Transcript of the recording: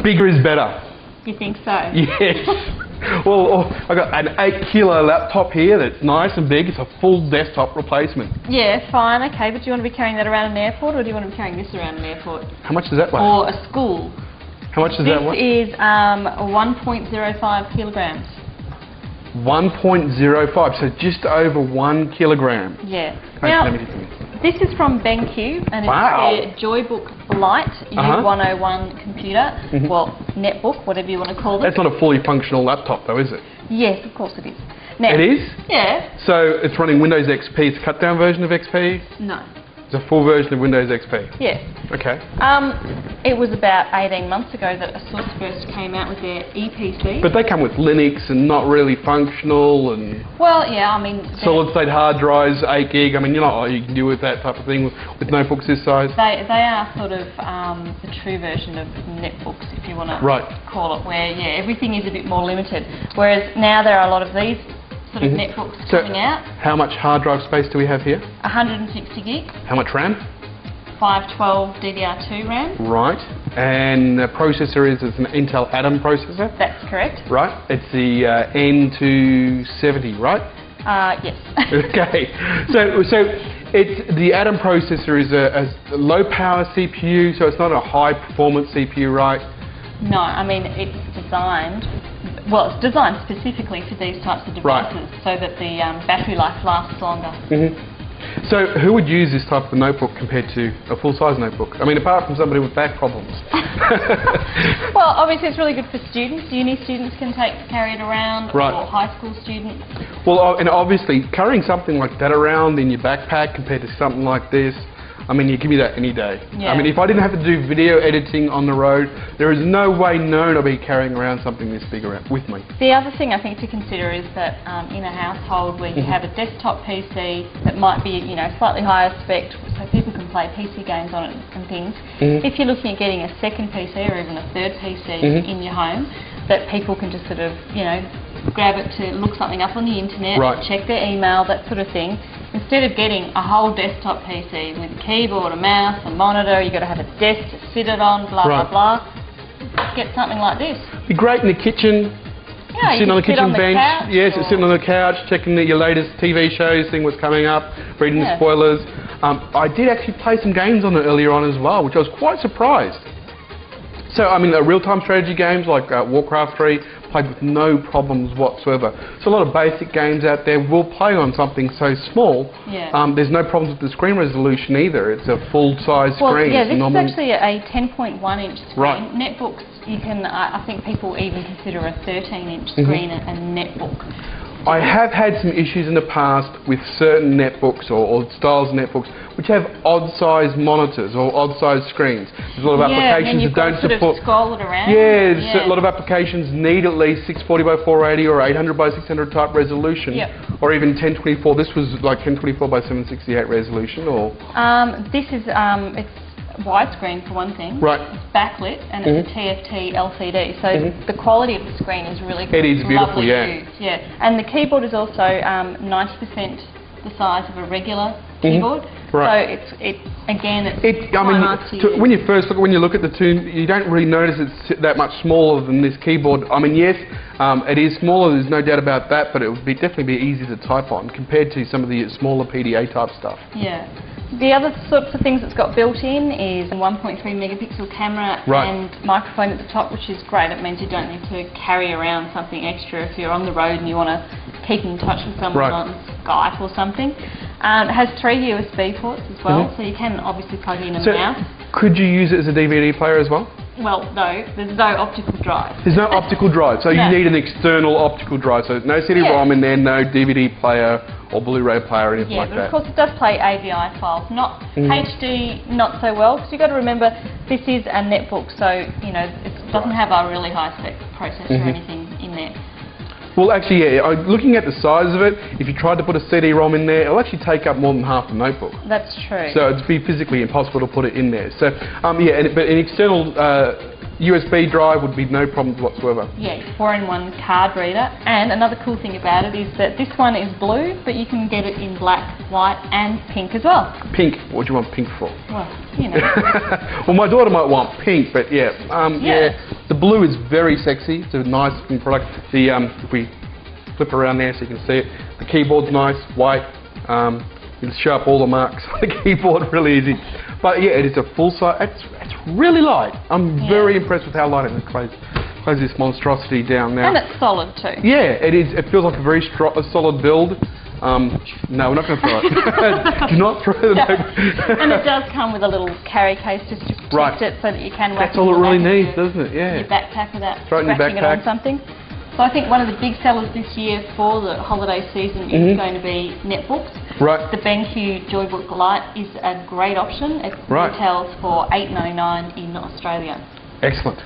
bigger is better. You think so? Yes. Well, I've got an 8-kilo laptop here that's nice and big. It's a full desktop replacement. Yeah, fine, okay, but do you want to be carrying that around an airport, or do you want to be carrying this around an airport? How much does that weigh? Or a school. How much does that weigh? This is 1.05 kilograms. 1.05, so just over 1 kilogram. Yeah. Okay, Now, let me do this is from BenQ, and Wow. it's their Joybook Lite U101 computer, well, netbook, whatever you want to call it. That's not a fully functional laptop though, is it? Yes, of course it is. Now, It is? Yeah. So it's running Windows XP. It's a cut down version of XP? No. It's a full version of Windows XP? Yeah. Okay. It was about 18 months ago that Asus first came out with their EPC. But they come with Linux and not really functional and Well, yeah, I mean... solid state hard drives, 8 gig. I mean, you know, you can deal with that type of thing with notebooks this size. They are sort of the true version of netbooks, if you want to call it, where, yeah, everything is a bit more limited. Whereas now there are a lot of these sort of netbooks coming out. How much hard drive space do we have here? 160 gig. How much RAM? 512 DDR2 RAM. Right. And the processor is an Intel Atom processor? That's correct. Right. It's the N270, right? Yes. Okay. So it's the Atom processor is a low power CPU, so it's not a high performance CPU, right? No, I mean it's designed specifically for these types of devices, so that the battery life lasts longer. So who would use this type of notebook compared to a full-size notebook? I mean, apart from somebody with back problems. Well, obviously it's really good for students. Uni students can carry it around, or high school students. Well, and obviously carrying something like that around in your backpack compared to something like this, I mean, you give me that any day. Yeah. I mean, if I didn't have to do video editing on the road, there is no way known I'll be carrying around something this big around with me. The other thing I think to consider is that in a household where you have a desktop PC that might be, you know, slightly higher spec, so people can play PC games on it and things. If you're looking at getting a second PC or even a third PC in your home, that people can just sort of, you know, grab it to look something up on the internet, check their email, that sort of thing. Instead of getting a whole desktop PC with a keyboard, a mouse, a monitor, you've got to have a desk to sit it on, blah, blah, blah. Get something like this. Be great in the kitchen. Yeah, sitting on the kitchen bench. Couch, yes, sitting on the couch, checking your latest TV shows, seeing what's coming up, reading the spoilers. I did actually play some games on it earlier on as well, which I was quite surprised. So, I mean, real-time strategy games like Warcraft 3, played with no problems whatsoever. So a lot of basic games out there will play on something so small. There's no problems with the screen resolution either. It's a full-size screen. Yeah, this is actually a 10.1-inch screen. Netbooks, you can, I think people even consider a 13-inch screen a netbook. I have had some issues in the past with certain netbooks or styles of netbooks which have odd-sized monitors or odd-sized screens. There's a lot of applications that don't support. Sort of scroll it around. Yeah, a lot of applications need at least 640 by 480 or 800 by 600 type resolution, or even 1024. This was like 1024 by 768 resolution, or. This is it's widescreen for one thing. It's backlit and it's a TFT LCD, so the quality of the screen is really good. It is beautiful, And the keyboard is also 90% the size of a regular keyboard. So it's when you look at the two, you don't really notice it's that much smaller than this keyboard. I mean, yes, it is smaller. There's no doubt about that, but it would definitely be easy to type on compared to some of the smaller PDA type stuff. The other sorts of things it's got built in is a 1.3 megapixel camera and microphone at the top, which is great. It means you don't need to carry around something extra if you're on the road and you want to keep in touch with someone on Skype or something. It has 3 USB ports as well, so you can obviously plug in a mouse. Could you use it as a DVD player as well? Well, no, there's no optical drive. There's no optical drive, so you need an external optical drive. So no CD-ROM in there, no DVD player or Blu-ray player or anything like that. Yeah, but of course it does play AVI files, not HD, not so well, because you've got to remember this is a netbook, so you know it doesn't have a really high-spec processor or anything in there. Well, actually, yeah, looking at the size of it, if you tried to put a CD-ROM in there, it'll actually take up more than half the notebook. That's true. So it'd be physically impossible to put it in there. So, but an external USB drive would be no problems whatsoever. Yeah, 4-in-1 card reader. And another cool thing about it is that this one is blue, but you can get it in black, white and pink as well. Pink? What do you want pink for? Well, you know. Well, my daughter might want pink, but yeah. The blue is very sexy. It's a nice looking product. If we flip around there so you can see it, the keyboard's nice, white. It'll show up all the marks on the keyboard really easy. But yeah, it is a full size. It's really light. I'm very impressed with how light it is. Close this monstrosity down now. And it's solid too. Yeah, it is. It feels like a very solid build. No, we're not going to throw it. Do not throw the notebook. And it does come with a little carry case just to protect it so that you can whack That's all it really needs, doesn't it? Yeah. Your backpack without Throw it in your scratching it backpack. on something. So I think one of the big sellers this year for the holiday season is going to be Netbooks. Right. The BenQ Joybook Lite is a great option. It retails for $8.99 in Australia. Excellent.